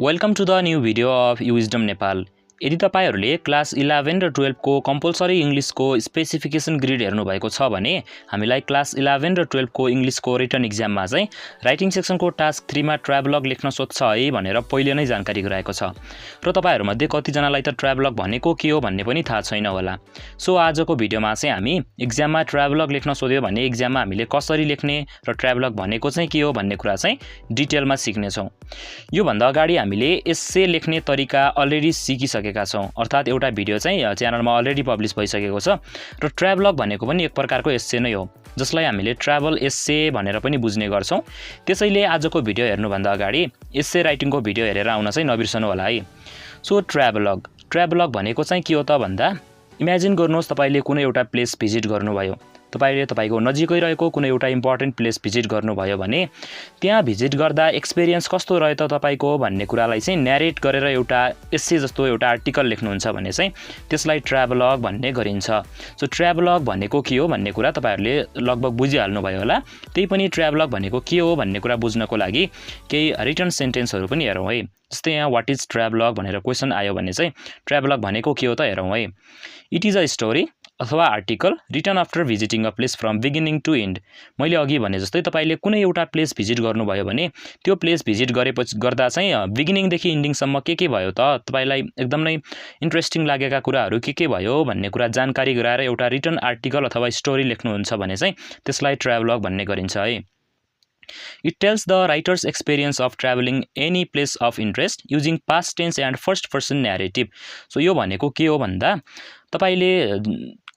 Welcome to the new video of Wisdom Nepal. यदि तपाईहरुले class 11 र 12 को कम्पल्सरी इंग्लिश को स्पेसिफिकेसन ग्रिड हेर्नु भएको छ भने हामीलाई क्लास 11 र 12 को इंग्लिश को रिटन एक्जाम मा चाहिँ राइटिङ सेक्सन को टास्क 3 मा ट्राभलग लेख्न सोध्छ है भनेर पहिले नै जानकारी गराएको छ र तपाईहरु मध्ये कति जनालाई त ट्राभलग भनेको के हो भन्ने पनि थाहा छैन होला। सो आजको भिडियोमा चाहिँ हामी एक्जाममा ट्राभलग लेख्न सोध्यो भने एक्जाममा हामीले कसरी लेख्ने र ट्राभलग भनेको चाहिँ के हो भन्ने कुरा चाहिँ डिटेलमा सिक्ने छौं। यो भन्दा अगाडि हामीले एस्से लेख्ने तरिका अलरेडी सिकिसकेका छौं, अर्थात एउटा भिडियो चाहिँ च्यानलमा अलरेडी पब्लिश भइसकेको छ र ट्राभलग भनेको पनि एक प्रकारको एस्से नै हो जसलाई हामीले ट्राभल एस्से भनेर पनि बुझ्ने गर्छौं। त्यसैले आजको भिडियो हेर्नु भन्दा अगाडि एस्से राइटिङको भिडियो हेरेर आउन चाहिँ नबिर्सनु होला है। सो ट्राभलग भनेको चाहिँ के हो त भन्दा इमेजिन गर्नुहोस् तपाईले कुनै एउटा प्लेस भिजिट गर्नुभयो, तपाईले तपाईको नजिकै रहेको कुनै एउटा इम्पोर्टेन्ट प्लेस भिजिट गर्नुभयो भने त्यहाँ भिजिट गर्दा एक्सपिरियन्स कस्तो रह्यो त तपाईको भन्ने कुरालाई चाहिँ न्यारेट गरेर एउटा एस्से जस्तो एउटा आर्टिकल लेख्नुहुन्छ भने चाहिँ त्यसलाई ट्राभलग भन्ने गरिन्छ। सो ट्राभलग भनेको के हो भन्ने कुरा तपाईहरुले लगभग बुझिहाल्नु भयो होला। त्यही पनि ट्राभलग भनेको के हो भन्ने कुरा बुझ्नको लागि केही रिटन सेन्टेन्सहरु पनि हेरौं है। जस्तै यहाँ व्हाट इज ट्राभलग भनेर क्वेशन आयो भने चाहिँ ट्राभलग भनेको के हो त हेरौं है। इट इज अ स्टोरी अथवा article written after visiting a place from beginning to end. मैले अघि भने जस्तै तपाईले कुनै एउटा प्लेस भिजिट गर्नुभयो भने त्यो प्लेस भिजिट गरेपछि गर्दा चाहिँ बिगिनिङ देखि एन्डिङ सम्म के भयो त तपाईलाई एकदमै इन्ट्रेस्टिङ लागेका कुराहरु के भयो भन्ने कुरा जानकारी गराएर एउटा रिटन आर्टिकल अथवा स्टोरी लेख्नुहुन्छ भने चाहिँ त्यसलाई ट्राभलग भन्ने गरिन्छ है। It tells the writer's experience of traveling any place of interest using past tense and first person narrative. So यो भनेको के हो भन्दा तपाईले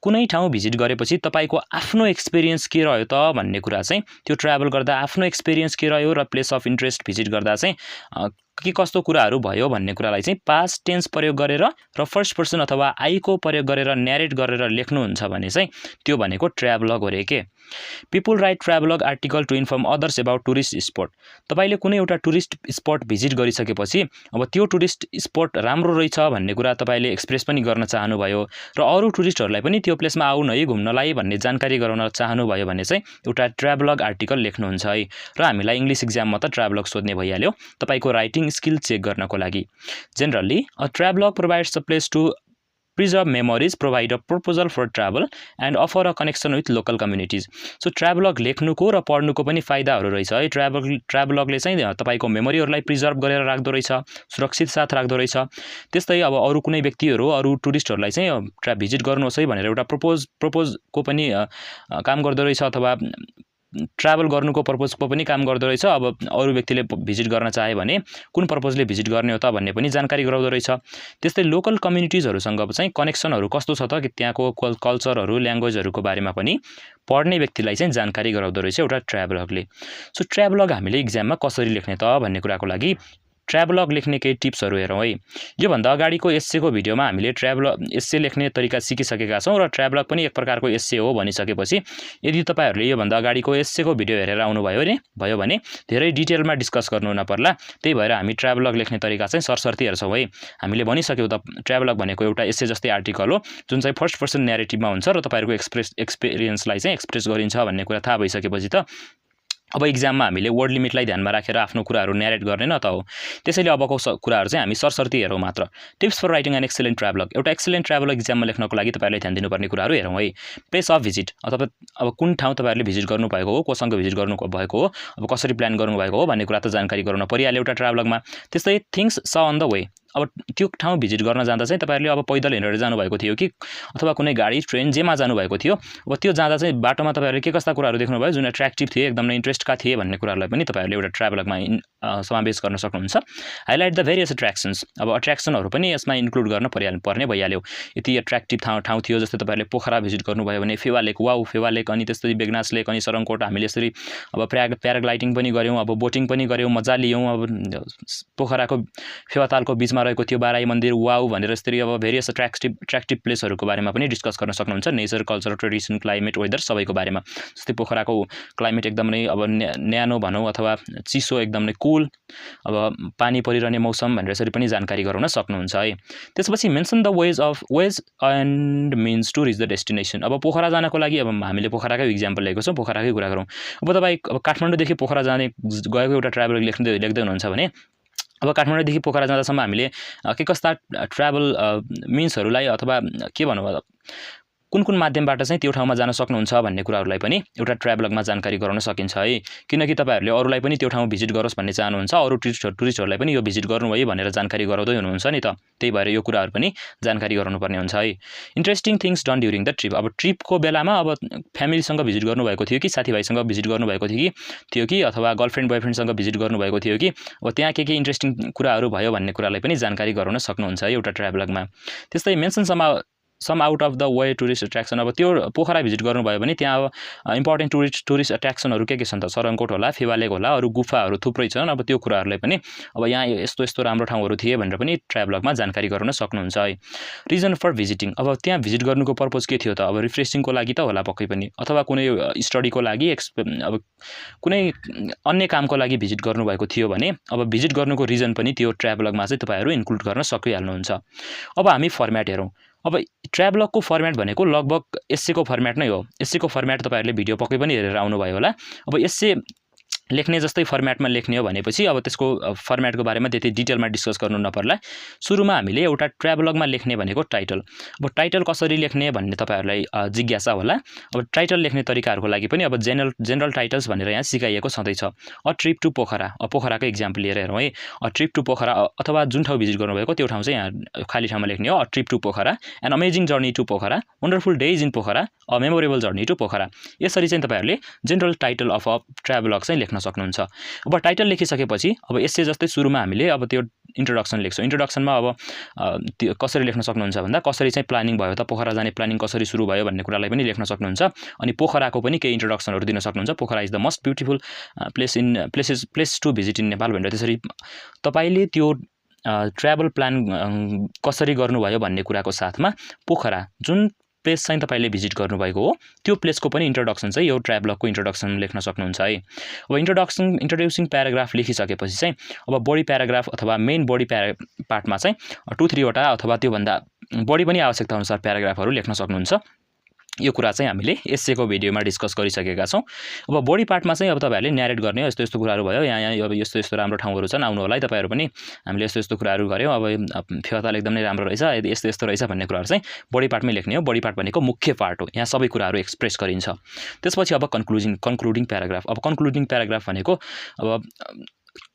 कुनै ठाउँ भिजिट गरेपछि तपाईको आफ्नो एक्सपिरियन्स के रह्यो त भन्ने कुरा चाहिँ त्यो ट्राभल गर्दा आफ्नो एक्सपिरियन्स के रह्यो र प्लेस अफ इन्ट्रेस्ट भिजिट गर्दा चाहिँ के कस्तो कुराहरु भयो भन्ने कुरालाई चाहिँ पास्ट टेन्स प्रयोग गरेर र फर्स्ट पर्सन अथवा आई को प्रयोग गरेर न्यारेट गरेर लेख्नुहुन्छ भने चाहिँ त्यो भनेको ट्राभलग हो रे के। People write travelogue article to inform others about tourist spot. तपाईले कुनै एउटा टुरिस्ट स्पट भिजिट गरिसकेपछि अब त्यो टुरिस्ट स्पट राम्रो रहेछ भन्ने कुरा तपाईले एक्सप्रेस पनि गर्न चाहनुभयो र अरु टुरिस्टहरुलाई पनि त्यो प्लेसमा आउन है घुम्नलाई भन्ने जानकारी गराउन चाहनुभयो भने चाहिँ एउटा ट्राभलग आर्टिकल लेख्नुहुन्छ है। र हामीलाई इंग्लिश एक्जाममा त ट्राभलग सोध्ने भइहाल्यो तपाईको राइटिङ स्किल चेक गर्नको लागि। Generally a travelogue provides a place to preserve memories, provide a proposal for travel and offer a connection with local communities. So ट्राभलग लेख्नुको र पढ्नुको पनि फाइदाहरु रहेछ है। ट्राभलगले चाहिँ तपाईको मेमोरीहरुलाई प्रिजर्भ गरेर राख्दो रहेछ, सुरक्षित साथ राख्दो रहेछ। त्यस्तै अब अरु कुनै व्यक्तिहरु अरु टुरिस्टहरुलाई चाहिँ भिजिट गर्नुहोस् है भनेर एउटा प्रपोज को पनि काम गर्दो रहेछ अथवा ट्राभल गर्नुको पर्पजको पनि काम गर्दो रहेछ। अब अरु व्यक्तिले भिजिट गर्न चाहे भने कुन पर्पजले भिजिट गर्ने हो त भन्ने पनि जानकारी गराउँदो रहेछ। त्यस्तै लोकल कम्युनिटिजहरुसँग चाहिँ कनेक्सनहरु कस्तो छ त त्यहाँको कल्चरहरु ल्याङ्ग्वेजहरुको बारेमा पनि पढ्ने व्यक्तिलाई चाहिँ जानकारी गराउँदो रहेछ एउटा ट्राभलगले। सो ट्राभलग हामीले एक्जाममा कसरी लेख्ने त भन्ने कुराको लागि ट्राभलग लेख्ने केही टिप्सहरु हेरौं है। यो भन्दा अगाडिको एस्सेको भिडियोमा हामीले ट्राभलग एस्से लेख्ने तरिका सिकिसकेका छौं र ट्राभलग पनि एक प्रकारको एस्से हो भनिसकेपछि यदि तपाईहरुले यो भन्दा अगाडिको एस्सेको भिडियो हेरेर आउनु भयो भने धेरै डिटेलमा डिस्कस गर्नु नपर्ला। त्यही भएर हामी ट्राभलग लेख्ने तरिका चाहिँ सरसर्ती हेर्छौं है। हामीले भनिसक्यौ त ट्राभलग भनेको एउटा एस्से जस्तै आर्टिकल हो जुन चाहिँ फर्स्ट पर्सन न्यारेटिभमा हुन्छ र तपाईहरुको एक्सपिरियन्सलाई चाहिँ एक्सप्रेस गरिन्छ भन्ने कुरा थाहा भइसकेपछि त अब एक्जाममा हामीले वर्ड लिमिटलाई ध्यानमा राखेर आफ्नो कुराहरु न्यारेट गर्ने न त हो। त्यसैले अबको कुराहरु चाहिँ हामी सरसर्ती हेरौं मात्र। Tips for writing an excellent travelogue. एउटा एक्सिलेन्ट ट्राभलग एक्जाममा लेख्नको लागि तपाईहरुले ध्यान दिनुपर्ने कुराहरु हेरौं है। प्लेस अफ भिजिट अथवा अब कुन ठाउँ तपाईहरुले भिजिट गर्नु भएको हो, कोसँग भिजिट गर्नु भएको हो, अब कसरी प्लान गर्नु भएको हो भन्ने कुरा त जानकारी गराउन परिहाल्यो एउटा ट्राभलगमा। त्यस्तै थिंग्स स अन द वे। अब त्यो ठाउँ भिजिट गर्न जाँदा चाहिँ तपाईहरुले अब पैदल हिँडेर जानु भएको थियो कि अथवा कुनै गाडी ट्रेन जेमा जानु भएको थियो, अब त्यो जाँदा चाहिँ बाटोमा तपाईहरुले के कस्ता कुराहरु देख्नु भयो जुन एट्र्याक्टिभ थिए एकदमै इन्ट्रेस्टका थिए भन्ने कुराहरुलाई पनि तपाईहरुले एउटा ट्राभलगमा समावेश गर्न सक्नुहुन्छ। Highlight the various attractions. अब अट्र्याक्सनहरु पनि यसमा इन्क्लुड गर्न पर्ने भइहाल्यो। यति एट्र्याक्टिभ ठाउँ थियो जस्तै तपाईहरुले पोखरा भिजिट गर्नुभयो भने फेवा लेक, वाउ फेवा लेक, अनि त्यस्तै बेगनास लेक, अनि सरङकोट हामीले यसरी अब प्याराग्लाइडिङ पनि गर्यौं, अब बोटिङ पनि गर्यौं, मजा लियौं। अब पोखराको फेवातालको बीचमा रहेको थियो बाराई मन्दिर, वाउ भनेर यसरी अब भेरियस एट्र्याक्टिभ प्लेसहरुको बारेमा पनि डिस्कस गर्न सक्नुहुन्छ। Nature, culture, tradition, climate, weather सबैको बारेमा। जस्तै पोखराको क्लाइमेट एकदमै अब न्यानो भनौं अथवा चिसो एकदमै कुल, अब पानी परिरहने मौसम भनेर यसरी पनि जानकारी गराउन सक्नुहुन्छ है। त्यसपछि mention the ways and means to reach the destination. अब पोखरा जानको लागि अब हामीले पोखराकै एक्जाम्पल लिएको छौं, पोखराकै कुरा गरौं। अब तपाई काठमाडौँदेखि पोखरा जाने गएको एउटा ट्राभलग लेख्दै हुनुहुन्छ भने अब काठमाडौँदेखि पोखरा जाँदासम्म हामीले के कस्ता ट्राभल मिन्सहरूलाई अथवा के भनौँ कुन कुन माध्यमबाट चाहिँ त्यो ठाउँमा जान सक्नुहुन्छ भन्ने कुराहरूलाई पनि एउटा ट्राभलगमा जानकारी गराउन सकिन्छ है। किनकि तपाईँहरूले अरूलाई पनि त्यो ठाउँ भिजिट गरोस् भन्ने चाहनुहुन्छ, अरू टुरिस्टहरूलाई पनि यो भिजिट गर्नुभयो भनेर जानकारी गराउँदै हुनुहुन्छ नि त, त्यही भएर यो कुराहरू पनि जानकारी गराउनुपर्ने हुन्छ है। Interesting things done during the trip. अब ट्रिपको बेलामा अब फ्यामिलीसँग भिजिट गर्नुभएको थियो कि साथीभाइसँग भिजिट गर्नुभएको थियो कि अथवा गर्लफ्रेन्ड बोयफ्रेन्डसँग भिजिट गर्नुभएको थियो कि अब त्यहाँ के इन्ट्रेस्टिङ कुराहरू भयो भन्ने कुरालाई पनि जानकारी गराउन सक्नुहुन्छ है एउटा ट्राभलगमा। त्यस्तै mention some out of the way tourist attraction. अब त्यो पोखरा भिजिट गर्नुभयो भने त्यहाँ अब इम्पोर्टेन्ट टुरिस्ट एट्र्याक्सनहरू के छन् त, सरङकोट होला, फेवा लेक होला, अरू गुफाहरू थुप्रै छन्। अब त्यो कुराहरूलाई पनि अब यहाँ यस्तो यस्तो राम्रो ठाउँहरू थिए भनेर पनि ट्राभलगमा जानकारी गराउन सक्नुहुन्छ है। Reason for visiting. अब त्यहाँ भिजिट गर्नुको पर्पज के थियो त, अब रिफ्रेसिङको लागि त होला पक्कै पनि, अथवा कुनै स्टडीको लागि अब कुनै अन्य कामको लागि भिजिट गर्नुभएको थियो भने अब भिजिट गर्नुको रिजन पनि त्यो ट्राभलगमा चाहिँ तपाईँहरू इन्क्लुड गर्न सकिहाल्नुहुन्छ। अब हामी फर्म्याट हेरौँ। अब ट्राभलगको फर्म्याट भनेको लगभग एस्सेको फर्म्याट नै हो। एस्सेको फर्म्याट तपाईँहरूले भिडियो पक्कै पनि हेरेर आउनुभयो होला। अब एस्से लेख्ने जस्तै फर्म्याटमा लेख्ने हो भनेपछि अब त्यसको फर्म्याटको बारेमा त्यति डिटेलमा डिस्कस गर्नु नपर्ला। सुरुमा हामीले एउटा ट्राभलगमा लेख्ने भनेको टाइटल। अब टाइटल कसरी लेख्ने भन्ने तपाईँहरूलाई जिज्ञासा होला। अब टाइटल लेख्ने तरिकाहरूको लागि पनि अब जेनरल टाइटल्स भनेर यहाँ सिकाइएको छँदैछ। अ ट्रिप टु पोखरा, पोखराको इक्जाम्पल लिएर हेरौँ है। अ ट्रिप टु पोखरा अथवा जुन ठाउँ भिजिट गर्नुभएको त्यो ठाउँ चाहिँ यहाँ खाली ठाउँमा लेख्ने हो। A trip to Pokhara, an amazing journey to Pokhara, wonderful days in Pokhara, a memorable journey to Pokhara. यसरी चाहिँ तपाईँहरूले general title of a travelogue चाहिँ लेख्न सक्नुहुन्छ। अब टाइटल लेखिसकेपछि अब एस्से जस्तै सुरुमा हामीले अब त्यो इन्ट्रोडक्सन लेख्छौँ। इन्ट्रोडक्सनमा अब त्यो कसरी लेख्न सक्नुहुन्छ भन्दा कसरी चाहिँ प्लानिङ भयो त, पोखरा जाने प्लानिङ कसरी सुरु भयो भन्ने कुरालाई पनि लेख्न सक्नुहुन्छ। अनि पोखराको पनि केही इन्ट्रोडक्सनहरू दिन सक्नुहुन्छ। Pokhara is the most beautiful place to visit in Nepal भनेर त्यसरी तपाईँले त्यो ट्राभल प्लान कसरी गर्नुभयो भन्ने कुराको साथमा पोखरा जुन प्लेस चाहिँ तपाईँले भिजिट गर्नुभएको हो त्यो प्लेसको पनि इन्ट्रोडक्सन चाहिँ यो ट्राभलगको इन्ट्रोडक्सन लेख्न सक्नुहुन्छ है। अब इन्ट्रोड्युसिङ प्याराग्राफ लेखिसकेपछि चाहिँ अब बडी प्याराग्राफ अथवा मेन बडी पार्टमा चाहिँ 2-3 वटा अथवा त्योभन्दा बढी पनि आवश्यकता अनुसार प्याराग्राफहरू लेख्न सक्नुहुन्छ। यो कुरा चाहिँ हामीले एस्सेको भिडियोमा डिस्कस गरिसकेका छौँ। अब बडी पार्टमा चाहिँ अब तपाईँहरूले न्यारेट गर्ने हो, यस्तो यस्तो कुराहरू भयो, यहाँ अब यस्तो यस्तो राम्रो ठाउँहरू छन्, आउनु होला है तपाईँहरू पनि, हामीले यस्तो यस्तो कुराहरू गऱ्यौँ, अब फेवाताल एकदमै राम्रो रहेछ, यस्तो यस्तो रहेछ भन्ने कुराहरू चाहिँ बडी पार्टमै लेख्ने हो। बडी पार्ट भनेको मुख्य पार्ट हो, यहाँ सबै कुराहरू एक्सप्रेस गरिन्छ। त्यसपछि अब कन्क्लुडिङ प्याराग्राफ। अब कन्क्लुडिङ प्याराग्राफ भनेको अब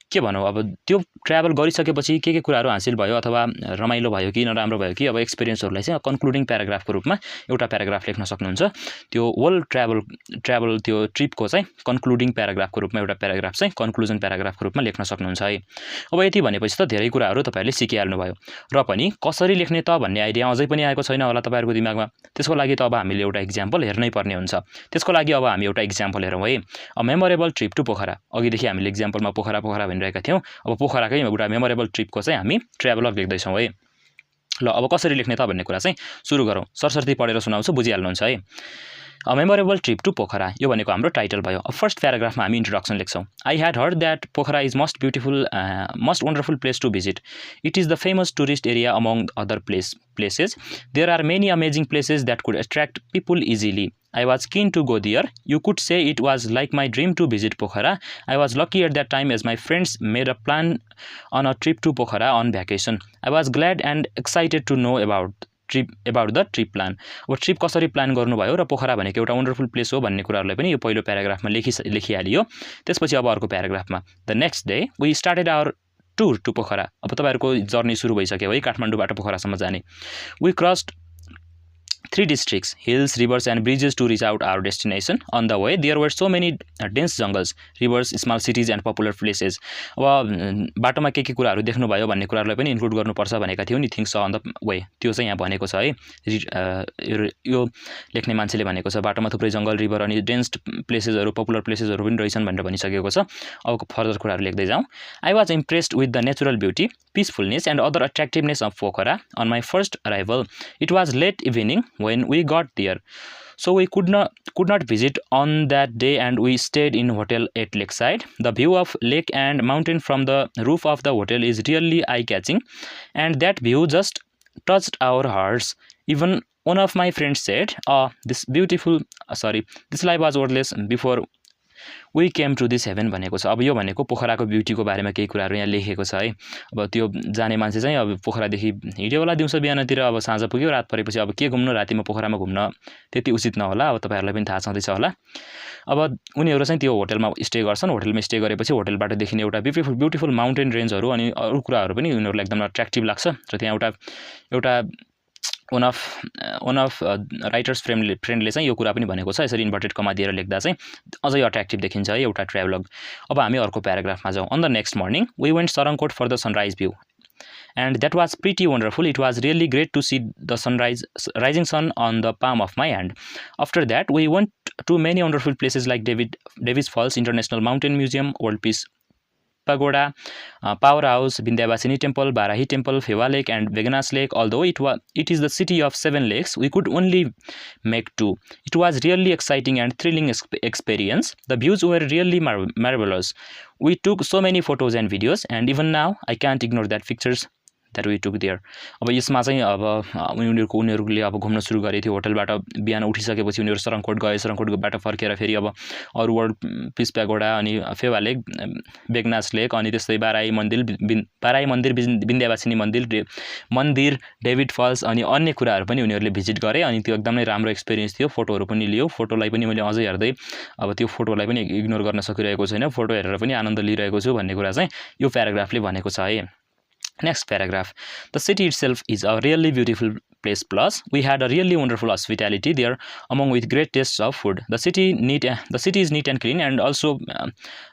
के भनौँ, अब त्यो ट्राभल गरिसकेपछि के कुराहरू हासिल भयो अथवा रमाइलो भयो कि नराम्रो भयो कि अब एक्सपिरियन्सहरूलाई चाहिँ कन्क्लुडिङ प्याराग्राफको रूपमा एउटा प्याराग्राफ लेख्न सक्नुहुन्छ। त्यो होल ट्राभल त्यो ट्रिपको चाहिँ कन्क्लुडिङ प्याराग्राफको रूपमा एउटा प्याराग्राफ चाहिँ कन्क्लुजन प्याराग्राफको रूपमा लेख्न सक्नुहुन्छ है। अब यति भनेपछि त धेरै कुराहरू तपाईँहरूले सिकिहाल्नुभयो, र पनि कसरी लेख्ने त भन्ने आइडिया अझै पनि आएको छैन होला तपाईँहरूको दिमागमा। त्यसको लागि त अब हामीले एउटा इक्जाम्पल हेर्नै पर्ने हुन्छ। त्यसको लागि अब हामी एउटा इक्जाम्पल हेरौँ है। A memorable trip to Pokhara. अघिदेखि हामीले इक्जाम्पलमा पोखरा भनिरहेका थियौँ। अब पोखराकै एउटा मेमोरेबल ट्रिपको चाहिँ हामी ट्राभलग लेख्दैछौँ है। ल अब कसरी लेख्ने त भन्ने कुरा चाहिँ सुरु गरौँ। सरसर्ती पढेर सुनाउँछु, बुझिहाल्नुहुन्छ है। A memorable trip to Pokhara, यो भनेको हाम्रो टाइटल भयो। अब फर्स्ट प्याराग्राफमा हामी इन्ट्रोडक्सन लेख्छौँ। I had heard that Pokhara is most wonderful place to visit. It is the famous tourist area among other places. There are many amazing places that could attract people easily. I was keen to go there. You could say it was like my dream to visit Pokhara. I was lucky at that time as my friends made a plan on a trip to Pokhara on vacation. I was glad and excited to know about the trip plan. अब trip कसरी plan गर्नुभयो र पोखरा भनेको एउटा wonderful place हो भन्ने कुराहरूलाई पनि यो पहिलो प्याराग्राफमा लेखिहालियो। त्यसपछि अब अर्को प्याराग्राफमा the next day we started our tour to Pokhara. अब तपाईँहरूको जर्नी सुरु भइसक्यो है काठमाडौँबाट पोखरासम्म जाने। We crossed 3 districts, hills, rivers and bridges to reach out our destination. On the way, there were so many dense jungles, rivers, small cities and popular places. अब बाटोमा के कुराहरू देख्नुभयो भन्ने कुराहरूलाई पनि इन्क्लुड गर्नुपर्छ भनेका थियौ नि, थिङ्स अन द वे, त्यो चाहिँ यहाँ भनेको छ है। यो लेख्ने मान्छेले भनेको छ बाटोमा थुप्रै जङ्गल, रिभर अनि डेन्स प्लेसेसहरू, पपुलर प्लेसेसहरू पनि रहेछन् भनेर भनिसकेको छ। अब फर्दर कुराहरू लेख्दै जाउँ। I was impressed with the natural beauty, peacefulness and other attractiveness of Pokhara on my first arrival. It was late evening when we got there, so we could not visit on that day and we stayed in hotel at lakeside. The view of lake and mountain from the roof of the hotel is really eye-catching, and that view just touched our hearts. Even one of my friends said, this life was worthless before we came to this heaven भनेको छ। अब यो भनेको पोखराको ब्युटीको बारेमा केही कुराहरू यहाँ लेखेको छ है। अब त्यो जाने मान्छे चाहिँ अब पोखरादेखि हिँड्यो होला दिउँसो बिहानतिर, अब साँझ पुग्यो, रात परेपछि अब के घुम्नु, रातिमा पोखरामा घुम्न त्यति उचित नहोला। अब तपाईँहरूलाई पनि थाहा छँदैछ होला। अब उनीहरू चाहिँ त्यो होटलमा स्टे गर्छन्। होटलमा स्टे गरेपछि होटलबाट देखिने एउटा ब्युटिफुल माउन्टेन रेन्जहरू अनि अरू कुराहरू पनि उनीहरूलाई एकदम अट्र्याक्टिभ लाग्छ। र त्यहाँ एउटा वान अफ राइटर्स फ्रेन्डले चाहिँ यो कुरा पनि भनेको छ, यसरी इन्भर्टेड कमा दिएर लेख्दा चाहिँ अझै अट्र्याक्टिभ देखिन्छ है एउटा ट्राभलग। अब हामी अर्को प्याराग्राफमा जाउँ। On the next morning we went Sarangkot for the sunrise view and that was pretty wonderful. It was really great to see the rising sun on the palm of my hand. After that we went to many wonderful places like Davis Falls International Mountain Museum, World Peace Pagoda, Powerhouse, Vindhyavasini Temple, Barahi Temple, Phewa Lake and Veganas Lake. Although it is the city of 7 lakes, we could only make 2. It was really exciting and thrilling experience. The views were really marvelous. We took so many photos and videos, and even now I can't ignore that pictures that we took there. अब यसमा चाहिँ अब उनीहरूले अब घुम्न सुरु गरे थियो। होटलबाट बिहान उठिसकेपछि उनीहरू सरङकोट गए। सरङकोटबाट फर्केर फेरि अब अरू वर्ल्ड पिस प्यागोडा अनि फेवा लेक, बेगनास लेक अनि त्यस्तै बाराही मन्दिर, विन्ध्यावासिनी मन्दिर, डेभिड फल्स अनि अन्य कुराहरू पनि उनीहरूले भिजिट गरे। अनि त्यो एकदमै राम्रो एक्सपिरियन्स थियो। फोटोहरू पनि लियो। फोटोलाई पनि मैले अझै हेर्दै अब त्यो फोटोलाई पनि इग्नोर गर्न सकिरहेको छैन। फोटो हेरेर पनि आनन्द लिइरहेको छु भन्ने कुरा चाहिँ यो प्याराग्राफले भनेको छ है। Next paragraph. The city itself is a really beautiful place. Plus, we had a really wonderful hospitality there, among with great tastes of food. The city is neat and clean, and also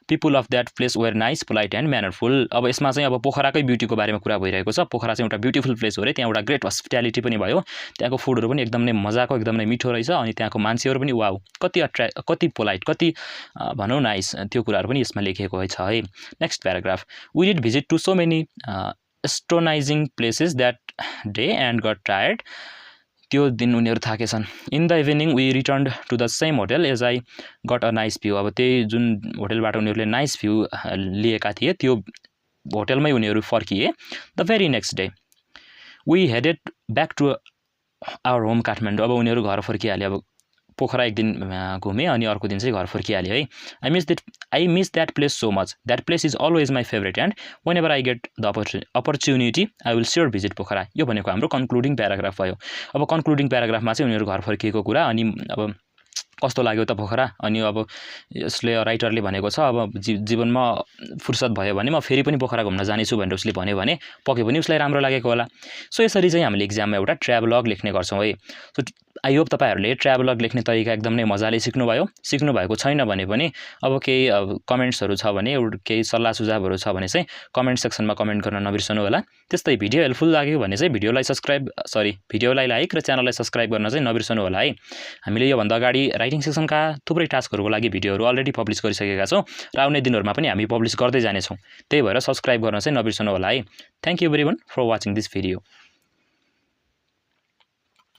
people of that place were nice, polite and mannerful. अब यसमा चाहिँ अब पोखराकै ब्युटीको बारेमा कुरा भइरहेको छ। पोखरा चाहिँ एउटा ब्युटिफुल प्लेस हो रे। त्यहाँ एउटा ग्रेट हस्पिटालिटी पनि भयो। त्यहाँको फुडहरू पनि एकदम नै मजाको, एकदम नै मिठो रहेछ। अनि त्यहाँको मान्छेहरू पनि वाउ, कति पोलाइट, कति भनौँ नाइस, त्यो कुराहरू पनि यसमा लेखिएको छ है। Next paragraph. We did visit to so many astonishing places that day and got tired. त्यो दिन उनीहरू थाकेछन्। In the evening we return to the same hotel as I got a nice view. अब त्यही जुन होटलबाट उनीहरूले नाइस भ्यू लिएका थिए त्यो होटलमै उनीहरू फर्किए। The very next day we headed back to our home Kathmandu. अब उनीहरू घर फर्किहाले। अब पोखरा एक दिन घुमे अनि अर्को दिन चाहिँ घर फर्किहाल्यो है। I miss that place so much. That place is always my favourite and whenever I get the opportunity I will sure visit Pokhara. यो भनेको हाम्रो कन्क्लुडिङ प्याराग्राफ भयो। अब कन्क्लुडिङ प्याराग्राफमा चाहिँ उनीहरू घर फर्किएको कुरा अनि अब कस्तो लाग्यो त पोखरा। अनि अब यसले राइटरले भनेको छ अब जीवनमा फुर्सद भयो भने म फेरि पनि पोखरा घुम्न जानेछु भनेर उसले भन्यो भने पक्कै पनि उसलाई राम्रो लागेको होला। सो यसरी चाहिँ हामीले इक्जाममा एउटा ट्राभलग लेख्ने गर्छौँ है। सो आई होप तपाईँहरूले ट्राभलग लेख्ने तरिका एकदम नै मजाले सिक्नु भएको छैन भने पनि अब केही कमेन्ट्सहरू छ भने, केही सल्लाह सुझावहरू छ भने चाहिँ कमेन्ट सेक्सनमा कमेन्ट गर्न नबिर्सनु होला। त्यस्तै भिडियो हेल्पफुल लाग्यो भने चाहिँ भिडियोलाई लाइक र च्यानललाई सब्सक्राइब गर्न चाहिँ नबिर्सनु होला है। हामीले योभन्दा अगाडि राइटिङ सेक्सनका थुप्रै टास्कहरूको लागि भिडियोहरू अलरेडी पब्लिस गरिसकेका छौँ र आउने दिनहरूमा पनि हामी पब्लिस गर्दै जानेछौँ। त्यही भएर सब्सक्राइब गर्न चाहिँ नबिर्सनु होला है। Thank you everyone for watching this video.